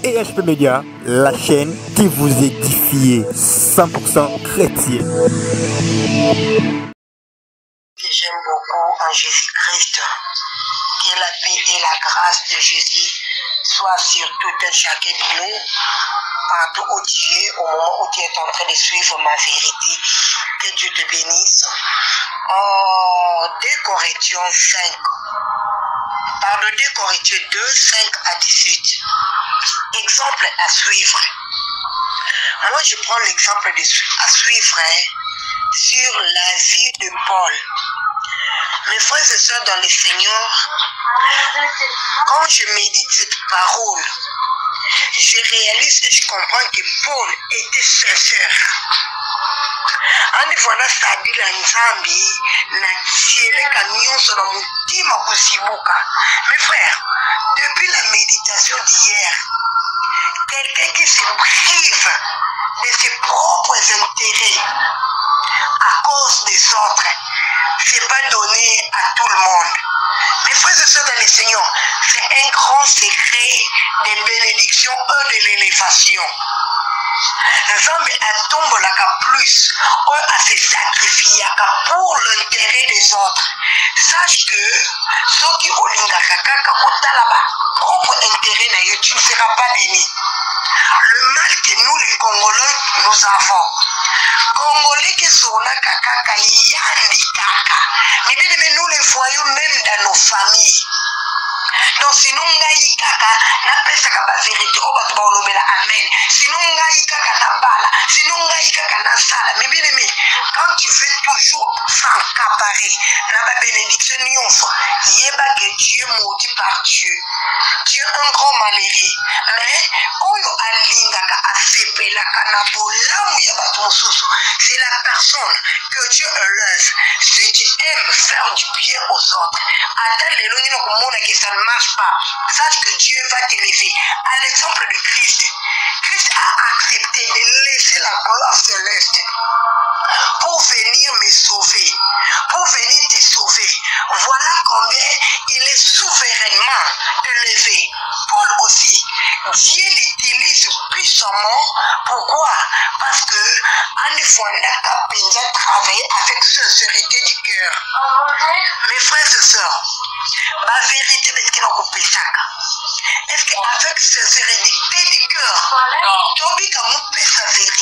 EHP Média, la chaîne qui vous édifie 100% chrétien. J'aime beaucoup en Jésus-Christ. Que la paix et la grâce de Jésus soient sur tout un chacun de nous, partout où tu es, au moment où tu es en train de suivre ma vérité. Que Dieu te bénisse. En 2 Corinthiens 5, pardon, 2 Corinthiens 2, 5 à 18. Exemple à suivre. Moi, je prends l'exemple à suivre sur la vie de Paul. Mes frères et sœurs dans le Seigneur, quand je médite cette parole, je réalise et je comprends que Paul était sincère. Voilà sabila nzambi na tieleka nyonso na mutima kusibuka. Mes frères, depuis la méditation d'hier, quelqu'un qui se prive de ses propres intérêts à cause des autres, c'est pas donné à tout le monde. Mes frères et sœurs dans le Seigneur, c'est un grand secret de bénédiction et de l'élévation. Nzambe atombolaka plus ou à se sacrifier pour l'intérêt des autres. Sache que ceux qui olingaka kaka kotala ba propre intérêt na yo, tu ne seras pas béni. Le mal que nous les Congolais nous avons. Congolais qui sont là kaka yandi kaka. Mais nous les voyons même dans nos familles. Donc sinon ngai kaka na pesa ka ba vérité o ba to ba amen. Sinon ngai kaka na bala, sinon ngai kaka na sala. Mais bien aimé, quand tu veux toujours s'encaparer na ba bénédiction nyonso, yeba que Dieu maudit par Dieu. Dieu un grand malheureux. Mais oyo alingaka asepelaka na bolamu ya bato mosusu, c'est la personne que Dieu heureuse. Si tu aimes faire du bien aux autres, attends les lois que ça ne marche pas, sache que Dieu va t'élever. À l'exemple de Christ, Christ a accepté de laisser la gloire céleste pour venir me sauver, pour venir te sauver. Voilà combien il est souverainement élevé. Paul aussi, Dieu l'utilise puissamment. Pourquoi? Parce que Anne a travaillé avec sincérité du cœur. Mes frères et sœurs, ma vérité est-ce qu'avec sincérité du cœur, Tobi Kamoupe sa vérité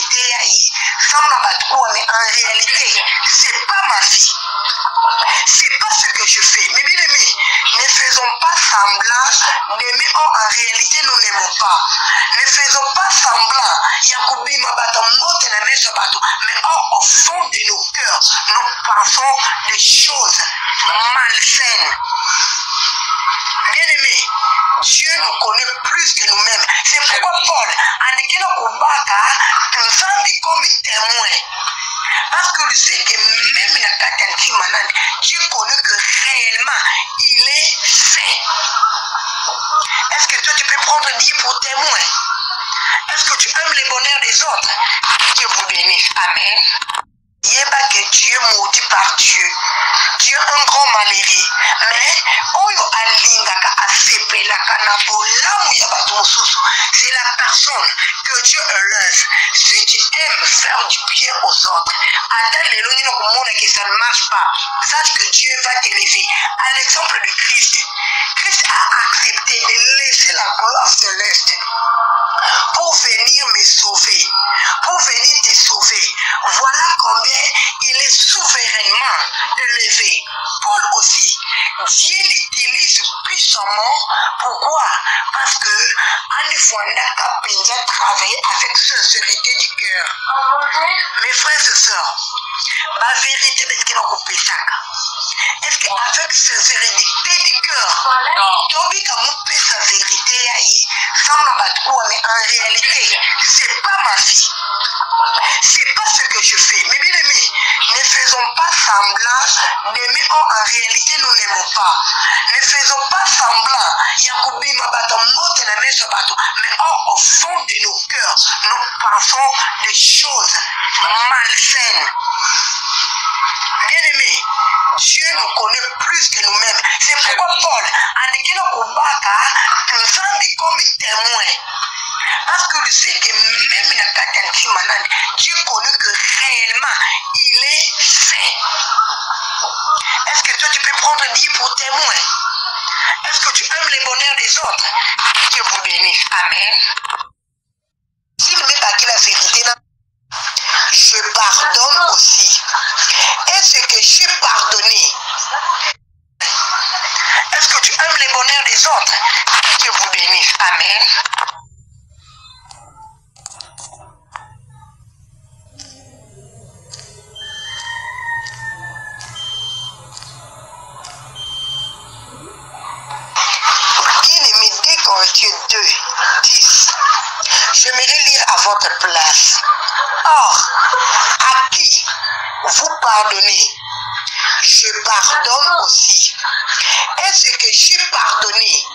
mais en réalité, c'est pas ma vie. C'est pas ce que je fais. Mais bien aimé, ne faisons pas semblant d'aimer en réalité nous n'aimons pas. Ne faisons pas semblant Yakubi Mabata Mote na Meso Bato, mais au fond de nos cœurs, nous pensons des choses malsaines. Bien aimé, Dieu nous connaît plus que nous-mêmes. C'est pourquoi Paul a dit comme témoin. Parce que je sais que même la Katanti Manan, Dieu connaît que réellement il est fait. Est-ce que toi tu peux prendre Dieu pour témoin? Est-ce que tu aimes le bonheur des autres? Dieu vous bénisse. Amen. Yeba que Dieu maudit par Dieu. Dieu un grand malheureux. Mais oyo alingaka asepelaka na bolamu ya bato mosusu, c'est la personne que Dieu heureuse. Si tu aimes faire du bien aux autres, attends les lois que ça ne marche pas, sache que Dieu va t'élever. À l'exemple de Christ, Christ a accepté de laisser la gloire céleste pour venir me sauver, pour venir te sauver. Voilà combien il est souverainement élevé. Paul aussi, Dieu l'utilise puissamment. Pourquoi? Parce que Anne a travaillé avec sincérité du cœur. Mes frères et sœurs, ma vérité est-ce qu'avec sincérité du cœur, Tobi Kamoupe sa vérité mais en réalité, c'est pas ma vie. C'est pas ce que je fais. Mais bien aimé, ne faisons pas semblant d'aimer en réalité nous n'aimons pas. Ne faisons pas semblant Yakubi Mabata Mote na Meso Bato, mais au fond de nos cœurs, nous pensons des choses malsaines. Bien aimé, Dieu nous connaît plus que nous-mêmes. C'est pourquoi Paul a dit qu'il a comme témoin. Parce que je sais que même la Katanti Manan, Dieu connaît que réellement il est saint. Est-ce que toi tu peux prendre Dieu pour témoin? Est-ce que tu aimes les bonheurs des autres? Que Dieu vous bénisse. Amen. S'il met pas la vérité, je pardonne aussi. Est-ce que j'ai pardonné? Est-ce que tu aimes les bonheurs des autres? Que Dieu vous bénisse. Amen. Bien-aimé, 2 Corinthiens 2, 10. J'aimerais lire à votre place. Or, à qui vous pardonnez, je pardonne aussi. Est-ce que j'ai pardonné?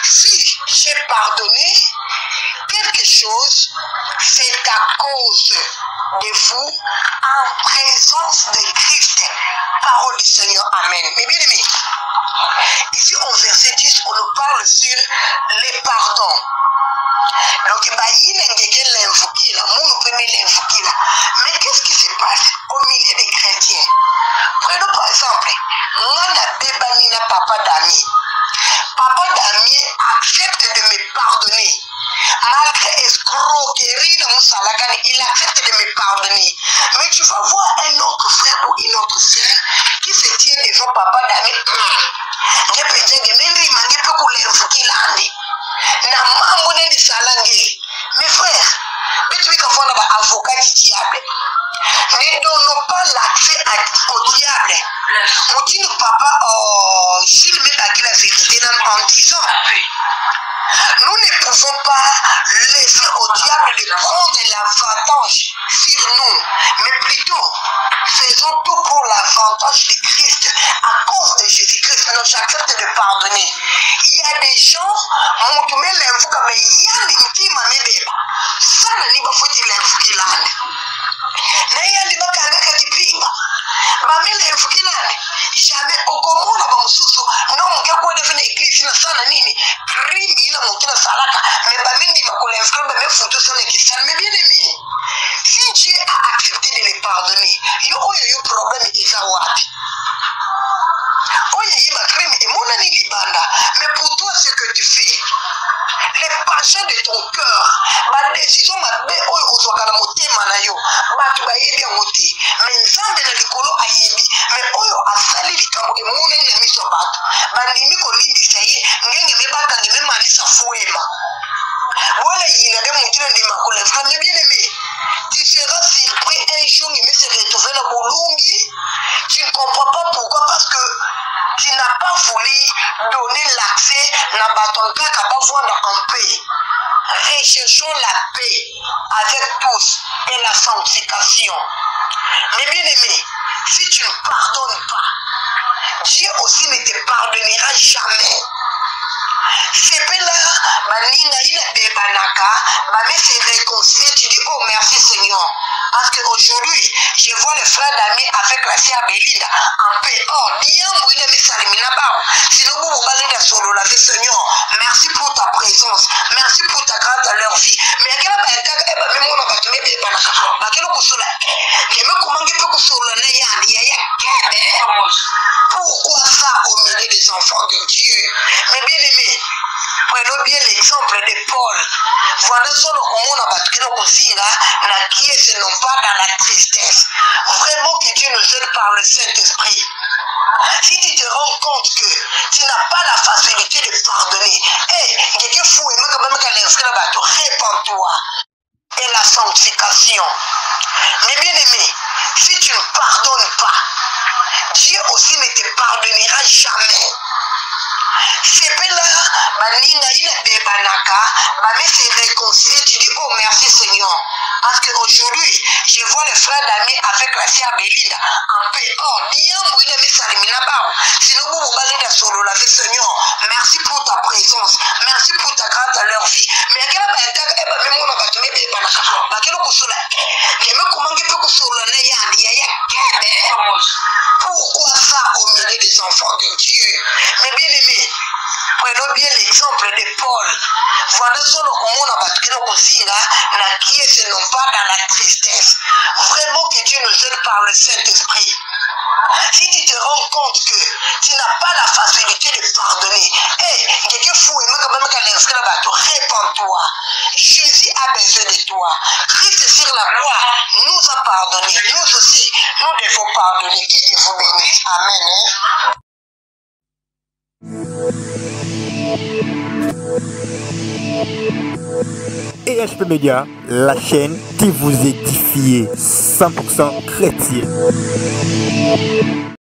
Si j'ai pardonné quelque chose, c'est à cause de vous en présence de Christ. Parole du Seigneur. Amen. Mais bien aimé, ici au verset 10, on nous parle sur les pardons. Donc, mais qu'est-ce qui se passe au milieu des chrétiens? Prenons par exemple, papa d'ami. Papa d'ami accepte de me pardonner. Malgré escroquerie dans mon salagan, il accepte de me pardonner. Mais tu vas voir un autre frère ou une autre sœur qui se tient devant papa d'ami. Mes frères, avocat du diable. Ne donnons pas l'accès au diable. On dit nous papa, s'il met la vérité en disant, nous ne pouvons pas laisser au diable de prendre l'avantage sur nous, mais plutôt faisons tout pour l'avantage de Christ à cause de Jésus-Christ. Nous j'accepte de pardonner. Il y a des gens, on met l'invoque, mais il y a l'intime à mes ça n'est pas faut dire l'invoque là. Mais il y a des gens qui pingent. Mais l'invoque là, jamais au commun là, non, on peut pas devenir église na sana nini. Crime là, mon kina salaka. Mais bah mindi ma l'invoque, mais photo ça n'est qui ça. Mais bien aimé, si Dieu a accepté de les pardonner, il y a un problème Isawati. Mais pour toi, ce que tu fais, les passions de ton cœur, ma décision, ma bé, oh, aux organes, manayo, ma tu vas y bien ôter. Mais Zambé de l'écolo a yébi, mais oh, a sali les camps et mon ennemi se bat. Bandimi Colin d'essayer, n'ayez me battre, n'ayez me sa fouema. Voilà, il y a des moutons de ma collègue, mais bien aimé. Tu seras surpris un jour, il me se retrouver dans Bolungi. Tu ne comprends pas pourquoi, parce que tu n'as pas voulu donner l'accès à bâton en paix. Recherchons la paix avec tous et la sanctification. Mais bien aimé, si tu ne pardonnes pas, Dieu aussi ne te pardonnera jamais. C'est là, se réconcilier, tu dis, oh merci Seigneur. Parce qu'aujourd'hui, je vois les frères d'amis avec la sœur Belinda en paix. Oh, sinon vous parlez de solo, la vie Seigneur. Merci pour ta présence. Merci pour ta grâce dans leur vie. Mais il y a pourquoi ça au milieu des enfants de Dieu? Mais bien aimé, prenons bien l'exemple de Paul. Voilà solo comment on a battu nos cousins là, qui est non pas dans la tristesse. Vraiment que Dieu nous aide par le Saint-Esprit. Si tu te rends compte que tu n'as pas la facilité de pardonner, quelqu'un fou et même quand même répands-toi. Et la sanctification. Mais bien aimé, si tu ne pardonnes pas, Dieu aussi ne te pardonnera jamais. C'est là, se réconcilier, tu dis, oh merci Seigneur. Parce qu'aujourd'hui, je vois les frères d'amis avec la sœur Belinda en paix. Oh, sinon vous parlez de solo, la vie Seigneur. Merci pour ta présence. Merci pour ta grâce dans leur vie. Mais il y a pourquoi ça au milieu des enfants de Dieu. Mais bien aimé, prenons bien l'exemple de Paul. Voilà solo kumona batukino kuzinga na qui est non pas dans la tristesse. Vraiment que Dieu nous aide par le Saint-Esprit. Si tu te rends compte que tu n'as pas la facilité de pardonner, quelqu'un fou et répands-toi. Jésus a besoin de toi. Christ sur la croix nous a pardonné. Nous aussi, nous devons pardonner. Que Dieu vous bénisse. Amen. EHP Média, la chaîne qui vous édifie 100% chrétien.